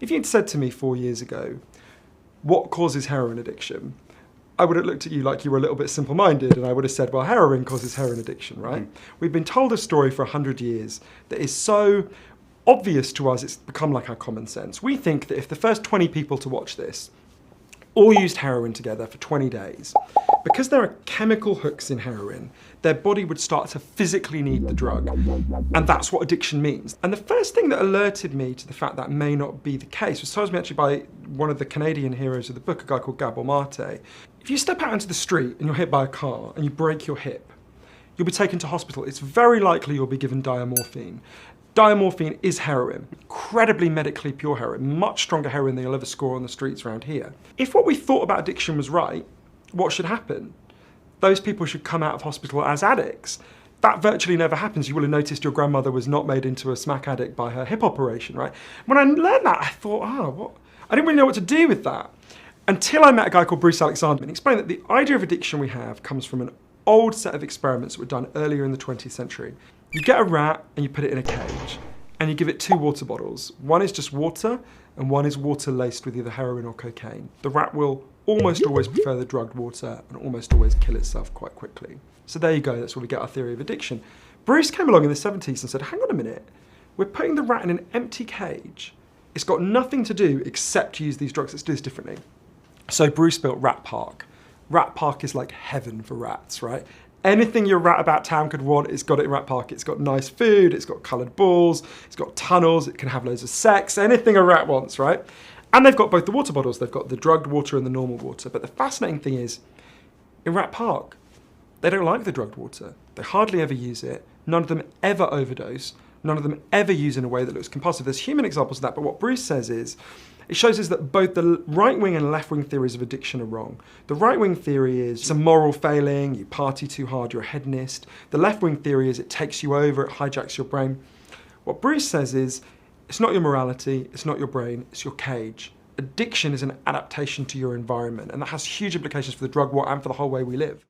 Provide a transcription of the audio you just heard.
If you'd said to me 4 years ago, what causes heroin addiction? I would have looked at you like you were a little bit simple-minded, and I would have said, well, heroin causes heroin addiction, right? We've been told a story for 100 years that is so obvious to us, it's become like our common sense. We think that if the first 20 people to watch this all used heroin together for 20 days, because there are chemical hooks in heroin, their body would start to physically need the drug. And that's what addiction means. And the first thing that alerted me to the fact that may not be the case was told to me actually by one of the Canadian heroes of the book, a guy called Gabor Mate. If you step out into the street and you're hit by a car and you break your hip, you'll be taken to hospital. It's very likely you'll be given diamorphine. Diamorphine is heroin, incredibly medically pure heroin, much stronger heroin than you'll ever score on the streets around here. If what we thought about addiction was right, what should happen? Those people should come out of hospital as addicts. That virtually never happens. You will have noticed your grandmother was not made into a smack addict by her hip operation, right? When I learned that, I thought, what? I didn't really know what to do with that. Until I met a guy called Bruce Alexander and he explained that the idea of addiction we have comes from an old set of experiments that were done earlier in the 20th century. You get a rat and you put it in a cage and you give it 2 water bottles. One is just water and one is water laced with either heroin or cocaine. The rat will almost always prefer the drugged water and almost always kill itself quite quickly. So there you go, that's where we get our theory of addiction. Bruce came along in the 70s and said, hang on a minute, we're putting the rat in an empty cage. It's got nothing to do except use these drugs. Let's do this differently. So Bruce built Rat Park. Rat Park is like heaven for rats, right? Anything your rat about town could want, it's got it in Rat Park. It's got nice food, it's got coloured balls, it's got tunnels, it can have loads of sex, anything a rat wants, right? And they've got both the water bottles, they've got the drugged water and the normal water. But the fascinating thing is, in Rat Park, they don't like the drugged water. They hardly ever use it. None of them ever overdose. None of them ever use in a way that looks compulsive. There's human examples of that, but what Bruce says is, it shows us that both the right-wing and left-wing theories of addiction are wrong. The right-wing theory is it's a moral failing, you party too hard, you're a hedonist. The left-wing theory is it takes you over, it hijacks your brain. What Bruce says is, it's not your morality, it's not your brain, it's your cage. Addiction is an adaptation to your environment, and that has huge implications for the drug war and for the whole way we live.